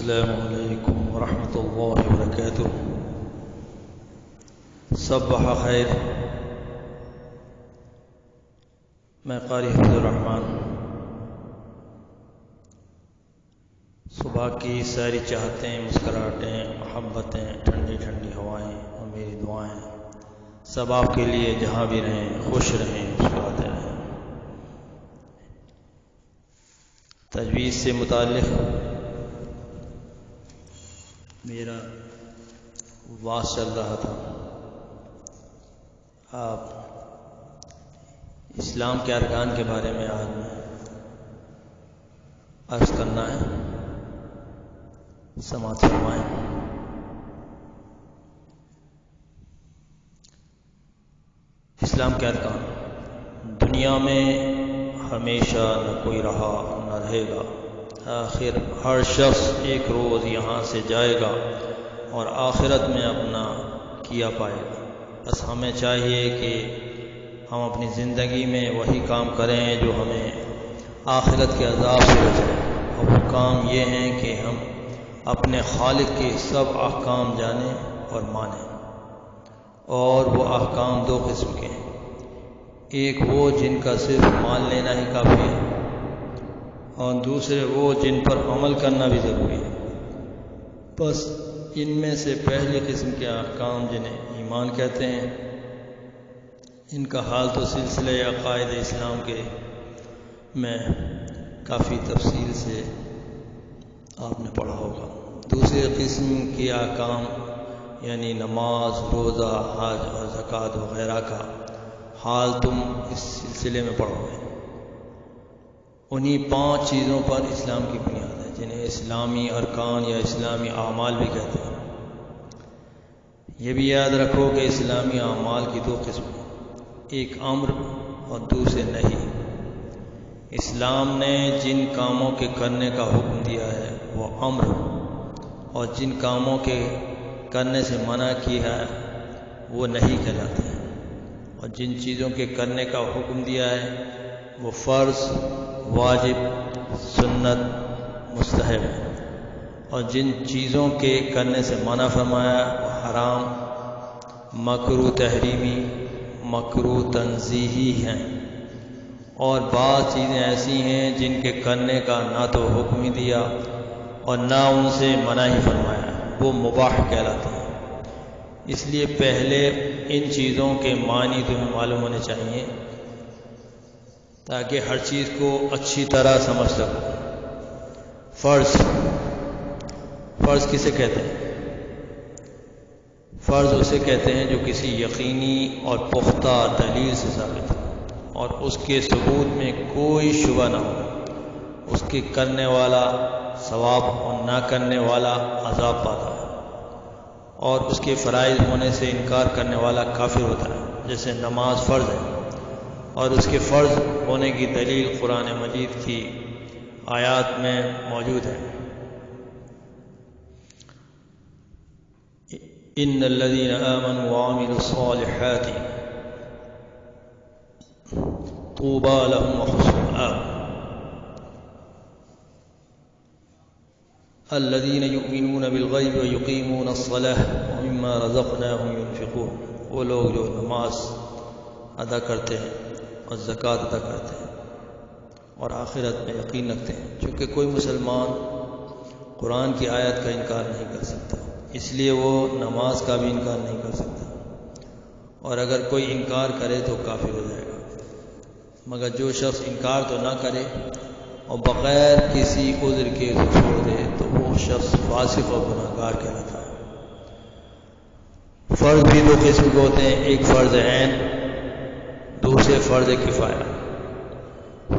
السلام علیکم ورحمۃ اللہ وبرکاتہ۔ صبح خیر، میں قاری حفظ الرحمن۔ صبح کی ساری چاہتیں، مسکراہٹیں، محبتیں، ٹھنڈی ٹھنڈی ہوائیں اور میری دعائیں سب آپ کے لیے، جہاں بھی رہیں خوش رہیں، مسکراتے رہیں۔ تجویز سے متعلق میرا واس چل رہا تھا۔ آپ اسلام کے ارکان کے بارے میں آج میں عرض کرنا ہے، سماعت فرمائیں۔ اسلام کے ارکان دنیا میں ہمیشہ نہ کوئی رہا نہ رہے گا، آخر ہر شخص ایک روز یہاں سے جائے گا اور آخرت میں اپنا کیا پائے گا۔ بس ہمیں چاہیے کہ ہم اپنی زندگی میں وہی کام کریں جو ہمیں آخرت کے عذاب سے بچائے، اور وہ کام یہ ہیں کہ ہم اپنے خالق کے سب احکام جانیں اور مانیں۔ اور وہ احکام دو قسم کے ہیں، ایک وہ جن کا صرف مان لینا ہی کافی ہے، اور دوسرے وہ جن پر عمل کرنا بھی ضروری ہے۔ بس ان میں سے پہلی قسم کے احکام جنہیں ایمان کہتے ہیں، ان کا حال تو سلسلہ عقائد اسلام کے میں کافی تفصیل سے آپ نے پڑھا ہوگا۔ دوسری قسم کے احکام یعنی نماز، روزہ، حج اور زکوٰۃ وغیرہ کا حال تم اس سلسلے میں پڑھو گے۔ انہی 5 چیزوں پر اسلام کی بنیاد ہے، جنہیں اسلامی ارکان یا اسلامی اعمال بھی کہتے ہیں۔ یہ بھی یاد رکھو کہ اسلامی اعمال کی 2 قسم ہیں، ایک امر اور دوسرے نہیں۔ اسلام نے جن کاموں کے کرنے کا حکم دیا ہے وہ امر، اور جن کاموں کے کرنے سے منع کیا ہے وہ نہیں کہلاتے ہیں، اور جن چیزوں کے کرنے کا حکم دیا ہے وہ فرض، واجب، سنت، مستحب ہے، اور جن چیزوں کے کرنے سے منع فرمایا وہ حرام، مکروہ تحریمی، مکروہ تنزیہی ہیں۔ اور بعض چیزیں ایسی ہیں جن کے کرنے کا نہ تو حکم ہی دیا اور نہ ان سے منع ہی فرمایا، وہ مباح کہلاتے ہیں۔ اس لیے پہلے ان چیزوں کے معنی تمہیں معلوم ہونے چاہیے تاکہ ہر چیز کو اچھی طرح سمجھ سکو۔ فرض کسے کہتے ہیں؟ فرض اسے کہتے ہیں جو کسی یقینی اور پختہ دلیل سے ثابت ہو اور اس کے ثبوت میں کوئی شبہ نہ ہو، اس کے کرنے والا ثواب اور نہ کرنے والا عذاب پاتا ہے، اور اس کے فرائض ہونے سے انکار کرنے والا کافر ہوتا ہے۔ جیسے نماز فرض ہے اور اس کے فرض ہونے کی دلیل قرآن مجید کی آیات میں موجود ہے۔ ان الذين آمنوا وعملوا الصالحات طوبى لهم وحسن مآب الذين يؤمنون بالغيب ويقيمون الصلاة ومما رزقناهم ينفقون۔ وہ لوگ جو نماز ادا کرتے ہیں اور زکوٰۃ ادا کرتے ہیں اور آخرت میں یقین رکھتے ہیں۔ چونکہ کوئی مسلمان قرآن کی آیت کا انکار نہیں کر سکتا، اس لیے وہ نماز کا بھی انکار نہیں کر سکتا، اور اگر کوئی انکار کرے تو کافر ہو جائے گا۔ مگر جو شخص انکار تو نہ کرے اور بغیر کسی عذر کے چھوڑ دے تو وہ شخص فاسق اور گناہگار کہلاتا ہے۔ فرض بھی 2 قسم کے ہوتے ہیں، ایک فرض عین، دوسرے فرض کفایہ۔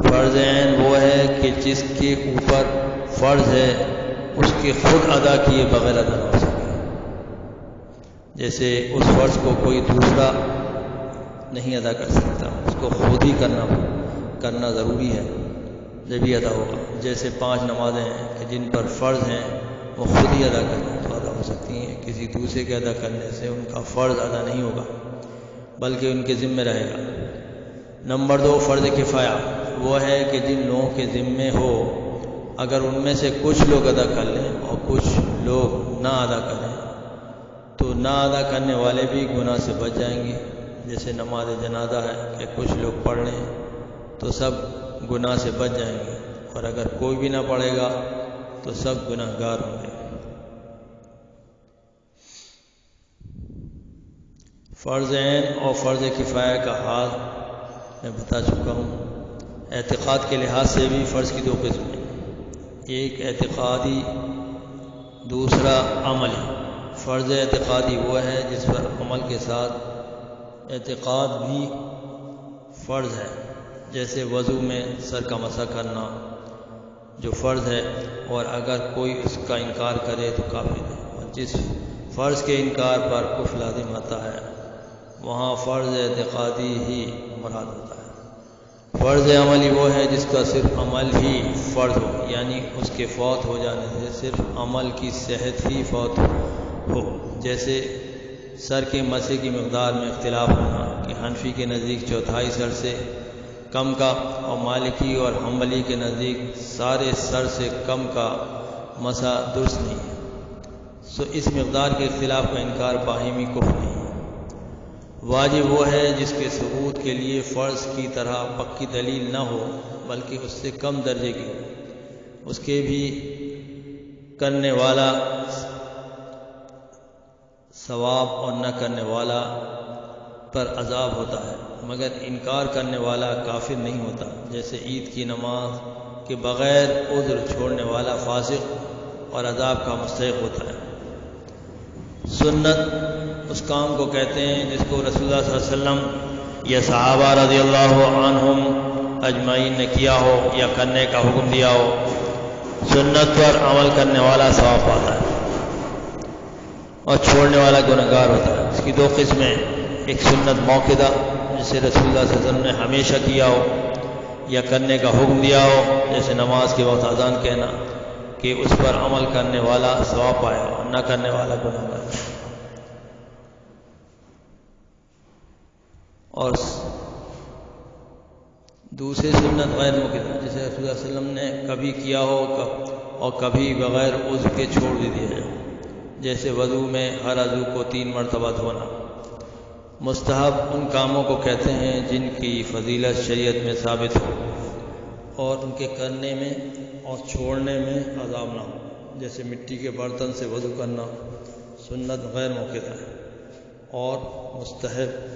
فرض عین وہ ہے کہ جس کے اوپر فرض ہے اس کے خود ادا کیے بغیر ادا نہ ہو سکے۔ جیسے اس فرض کو کوئی دوسرا نہیں ادا کر سکتا، اس کو خود ہی کرنا ضروری ہے جب بھی ادا ہوگا۔ جیسے 5 نمازیں ہیں کہ جن پر فرض ہیں وہ خود ہی ادا کرنا تو ادا ہو سکتی ہیں، کسی دوسرے کے ادا کرنے سے ان کا فرض ادا نہیں ہوگا بلکہ ان کے ذمہ رہے گا۔ نمبر 2 فرض کفایہ وہ ہے کہ جن لوگوں کے ذمے ہو اگر ان میں سے کچھ لوگ ادا کر لیں اور کچھ لوگ نہ ادا کریں تو نہ ادا کرنے والے بھی گناہ سے بچ جائیں گے. جیسے نماز جنازہ ہے کہ کچھ لوگ پڑھ لیں تو سب گناہ سے بچ جائیں گے، اور اگر کوئی بھی نہ پڑھے گا تو سب گناہ گار ہوں گے. فرض عین اور فرض کفایہ کا حال میں بتا چکا ہوں. اعتقاد کے لحاظ سے بھی فرض کی 2 قسمیں، ایک اعتقادی، دوسرا عملی. فرض اعتقادی وہ ہے جس پر عمل کے ساتھ اعتقاد بھی فرض ہے، جیسے وضو میں سر کا مسح کرنا جو فرض ہے، اور اگر کوئی اس کا انکار کرے تو کافر ہے. اور جس فرض کے انکار پر کفر لازم آتا ہے وہاں فرض اعتقادی ہی مراد ہوتا ہے. فرض عملی وہ ہے جس کا صرف عمل ہی فرض ہو، یعنی اس کے فوت ہو جانے سے صرف عمل کی صحت ہی فوت ہو. جیسے سر کے مسح کی مقدار میں اختلاف ہونا کہ حنفی کے نزدیک 1/4 سر سے کم کا اور مالکی اور حنبلی کے نزدیک سارے سر سے کم کا مسح درست نہیں ہے. سو اس مقدار کے اختلاف کا انکار باہمی کفر نہیں ہے. واجب وہ ہے جس کے ثبوت کے لیے فرض کی طرح پکی دلیل نہ ہو بلکہ اس سے کم درجے کی ہو. اس کے بھی کرنے والا ثواب اور نہ کرنے والا پر عذاب ہوتا ہے، مگر انکار کرنے والا کافر نہیں ہوتا. جیسے عید کی نماز کے بغیر عذر چھوڑنے والا فاسق اور عذاب کا مستحق ہوتا ہے. سنت اس کام کو کہتے ہیں جس کو رسول اللہ صلی اللہ علیہ وسلم یا صحابہ رضی اللہ عنہم اجمعین نے کیا ہو یا کرنے کا حکم دیا ہو. سنت پر عمل کرنے والا ثواب پاتا ہے اور چھوڑنے والا گنہگار ہوتا ہے. اس کی 2 قسمیں، ایک سنت موقدہ جسے رسول اللہ صلی اللہ علیہ وسلم نے ہمیشہ کیا ہو یا کرنے کا حکم دیا ہو، جیسے نماز کے وقت اذان کہنا، کہ اس پر عمل کرنے والا ثواب پائے گا اور نہ کرنے والا گنہگار. اور دوسری سنت غیر موقدہ جسے رسول اللہ صلی اللہ علیہ وسلم نے کبھی کیا ہو اور کبھی بغیر عذر کے چھوڑ بھی دیا ہے. جیسے وضو میں ہر عضو کو 3 مرتبہ دھونا. مستحب ان کاموں کو کہتے ہیں جن کی فضیلت شریعت میں ثابت ہو اور ان کے کرنے میں اور چھوڑنے میں عذاب نہ ہو. جیسے مٹی کے برتن سے وضو کرنا سنت غیر موقدہ ہے اور مستحب